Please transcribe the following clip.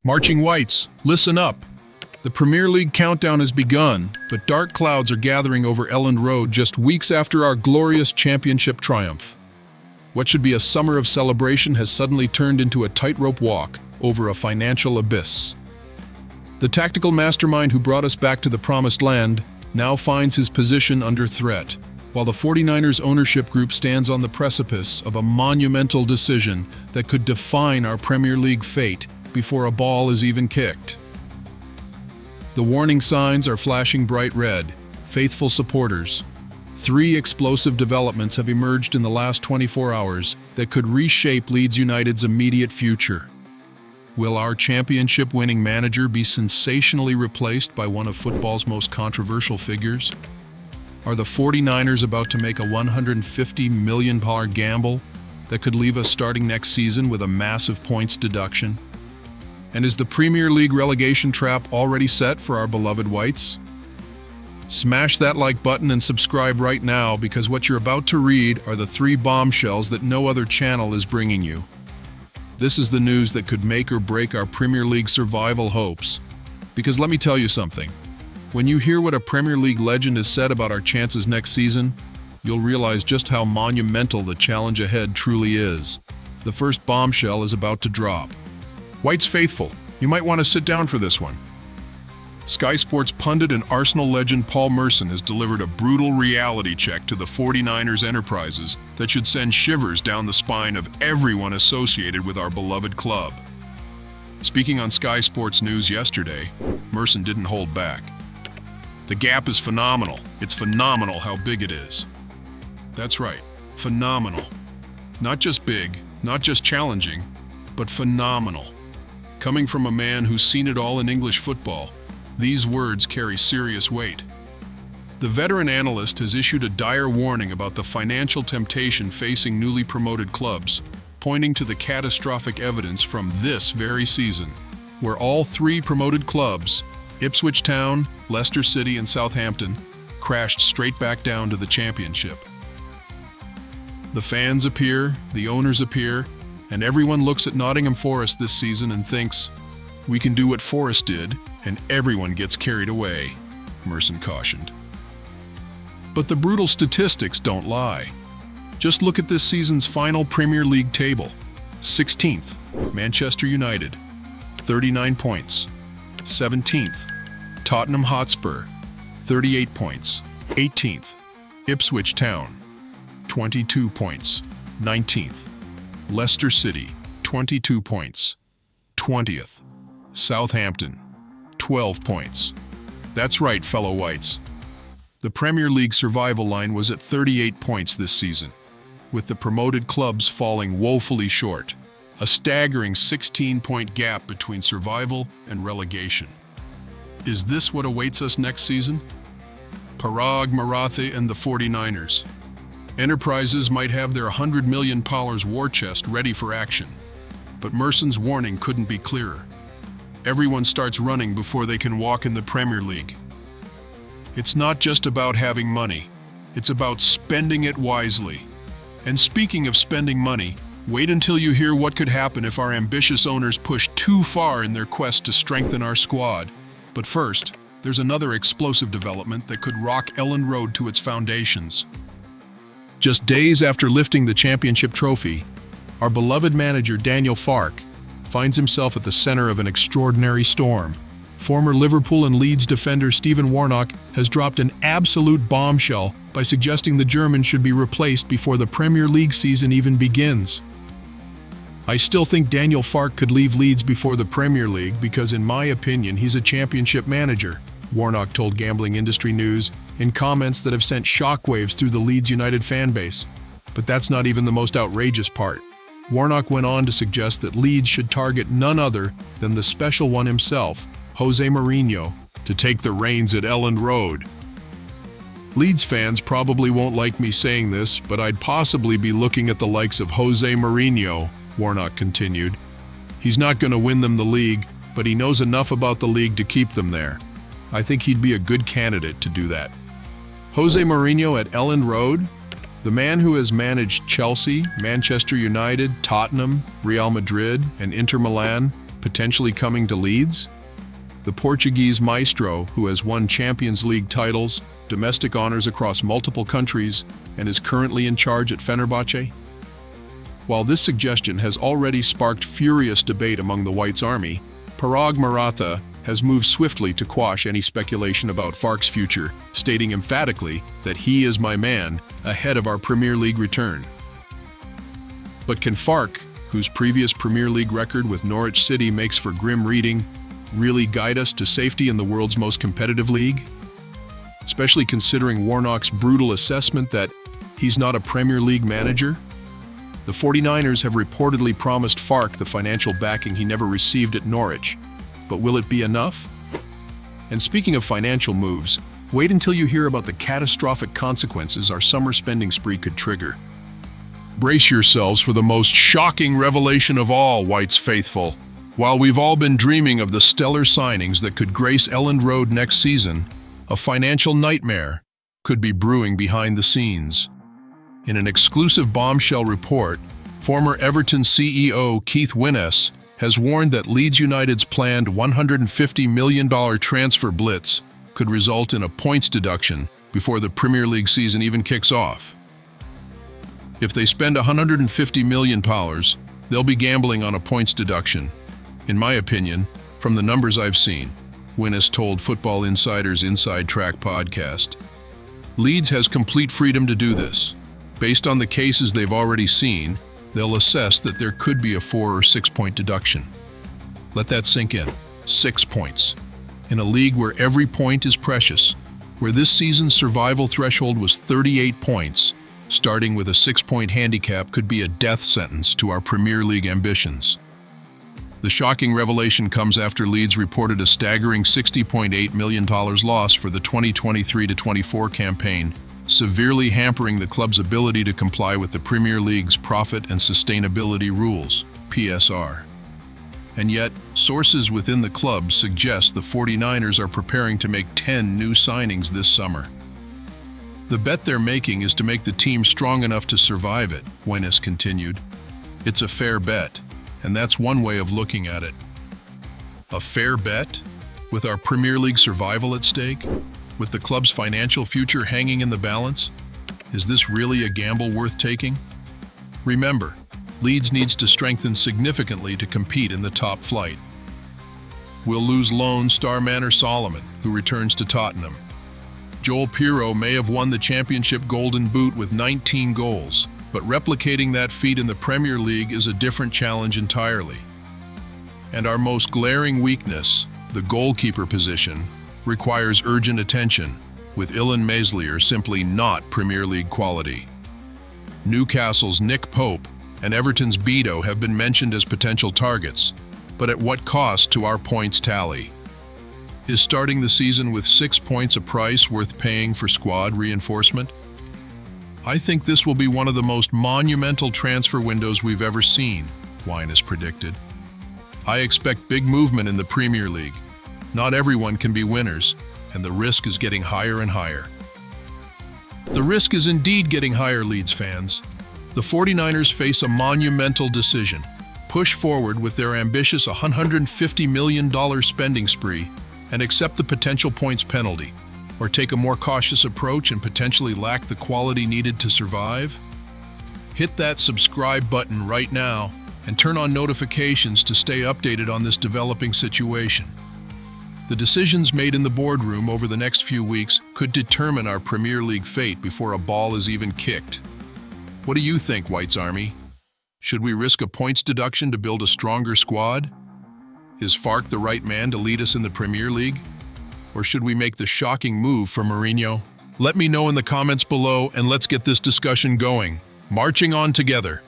Marching Whites, listen up. The Premier League countdown has begun, but dark clouds are gathering over Elland Road just weeks after our glorious championship triumph. What should be a summer of celebration has suddenly turned into a tightrope walk over a financial abyss. The tactical mastermind who brought us back to the promised land now finds his position under threat, while the 49ers ownership group stands on the precipice of a monumental decision that could define our Premier League fate before a ball is even kicked. The warning signs are flashing bright red. Faithful supporters. 3 explosive developments have emerged in the last 24 hours that could reshape Leeds United's immediate future. Will our championship-winning manager be sensationally replaced by one of football's most controversial figures? Are the 49ers about to make a $150 million gamble that could leave us starting next season with a massive points deduction? And is the Premier League relegation trap already set for our beloved Whites? Smash that like button and subscribe right now, because what you're about to read are the 3 bombshells that no other channel is bringing you. This is the news that could make or break our Premier League survival hopes. Because let me tell you something. When you hear what a Premier League legend has said about our chances next season, you'll realize just how monumental the challenge ahead truly is. The first bombshell is about to drop. Whites faithful, you might want to sit down for this one. Sky Sports pundit and Arsenal legend Paul Merson has delivered a brutal reality check to the 49ers enterprises that should send shivers down the spine of everyone associated with our beloved club. Speaking on Sky Sports News yesterday, Merson didn't hold back. The gap is phenomenal. It's phenomenal how big it is. That's right, phenomenal. Not just big, not just challenging, but phenomenal. Coming from a man who's seen it all in English football, these words carry serious weight. The veteran analyst has issued a dire warning about the financial temptation facing newly promoted clubs, pointing to the catastrophic evidence from this very season, where all 3 promoted clubs, Ipswich Town, Leicester City, and Southampton, crashed straight back down to the championship. The fans appear, the owners appear, and everyone looks at Nottingham Forest this season and thinks, "We can do what Forest did, and everyone gets carried away," Merson cautioned. But the brutal statistics don't lie. Just look at this season's final Premier League table. 16th, Manchester United, 39 points. 17th, Tottenham Hotspur, 38 points. 18th, Ipswich Town, 22 points. 19th, Leicester City, 22 points. 20th, Southampton, 12 points. That's right, fellow Whites. The Premier League survival line was at 38 points this season, with the promoted clubs falling woefully short, a staggering 16-point gap between survival and relegation. Is this what awaits us next season? Parag Marathe and the 49ers. Enterprises might have their $100 million war chest ready for action, but Merson's warning couldn't be clearer. Everyone starts running before they can walk in the Premier League. It's not just about having money, it's about spending it wisely. And speaking of spending money, wait until you hear what could happen if our ambitious owners push too far in their quest to strengthen our squad. But first, there's another explosive development that could rock Elland Road to its foundations. Just days after lifting the championship trophy, our beloved manager Daniel Farke finds himself at the center of an extraordinary storm. Former Liverpool and Leeds defender Stephen Warnock has dropped an absolute bombshell by suggesting the German should be replaced before the Premier League season even begins. I still think Daniel Farke could leave Leeds before the Premier League because, in my opinion, he's a championship manager, Warnock told Gambling Industry News in comments that have sent shockwaves through the Leeds United fanbase. But that's not even the most outrageous part. Warnock went on to suggest that Leeds should target none other than the special one himself, Jose Mourinho, to take the reins at Elland Road. Leeds fans probably won't like me saying this, but I'd possibly be looking at the likes of Jose Mourinho, Warnock continued. He's not going to win them the league, but he knows enough about the league to keep them there. I think he'd be a good candidate to do that. Jose Mourinho at Elland Road? The man who has managed Chelsea, Manchester United, Tottenham, Real Madrid, and Inter Milan potentially coming to Leeds? The Portuguese maestro, who has won Champions League titles, domestic honors across multiple countries, and is currently in charge at Fenerbahce? While this suggestion has already sparked furious debate among the Whites Army, Parag Maratha has moved swiftly to quash any speculation about Farke's future, stating emphatically that he is my man ahead of our Premier League return. But can Farke, whose previous Premier League record with Norwich City makes for grim reading, really guide us to safety in the world's most competitive league? Especially considering Warnock's brutal assessment that he's not a Premier League manager? The 49ers have reportedly promised Farke the financial backing he never received at Norwich, but will it be enough? And speaking of financial moves, wait until you hear about the catastrophic consequences our summer spending spree could trigger. Brace yourselves for the most shocking revelation of all, Whites faithful. While we've all been dreaming of the stellar signings that could grace Elland Road next season, a financial nightmare could be brewing behind the scenes. In an exclusive bombshell report, former Everton CEO Keith Winnes has warned that Leeds United's planned $150 million transfer blitz could result in a points deduction before the Premier League season even kicks off. If they spend £150 million, they'll be gambling on a points deduction. In my opinion, from the numbers I've seen, Winnes told Football Insider's Inside Track podcast. Leeds has complete freedom to do this. Based on the cases they've already seen, they'll assess that there could be a 4 or 6 point deduction. Let that sink in. 6 points. In a league where every point is precious, where this season's survival threshold was 38 points, starting with a 6-point handicap could be a death sentence to our Premier League ambitions. The shocking revelation comes after Leeds reported a staggering $60.8 million loss for the 2023-24 campaign, severely hampering the club's ability to comply with the Premier League's Profit and Sustainability Rules, PSR. And yet, sources within the club suggest the 49ers are preparing to make 10 new signings this summer. The bet they're making is to make the team strong enough to survive it, Winnes continued. It's a fair bet, and that's one way of looking at it. A fair bet? With our Premier League survival at stake? With the club's financial future hanging in the balance? Is this really a gamble worth taking? Remember, Leeds needs to strengthen significantly to compete in the top flight. We'll lose loan star Manor Solomon, who returns to Tottenham. Joel Pirro may have won the championship Golden Boot with 19 goals, but replicating that feat in the Premier League is a different challenge entirely. And our most glaring weakness, the goalkeeper position, requires urgent attention, with Illan Meslier simply not Premier League quality. Newcastle's Nick Pope and Everton's Beto have been mentioned as potential targets, but at what cost to our points tally? Is starting the season with 6 points a price worth paying for squad reinforcement? I think this will be one of the most monumental transfer windows we've ever seen, Wine has predicted. I expect big movement in the Premier League. Not everyone can be winners, and the risk is getting higher and higher. The risk is indeed getting higher, Leeds fans. The 49ers face a monumental decision: push forward with their ambitious $150 million spending spree and accept the potential points penalty, or take a more cautious approach and potentially lack the quality needed to survive? Hit that subscribe button right now and turn on notifications to stay updated on this developing situation. The decisions made in the boardroom over the next few weeks could determine our Premier League fate before a ball is even kicked. What do you think, Whites Army? Should we risk a points deduction to build a stronger squad? Is Farke the right man to lead us in the Premier League? Or should we make the shocking move for Mourinho? Let me know in the comments below, and let's get this discussion going. Marching on together.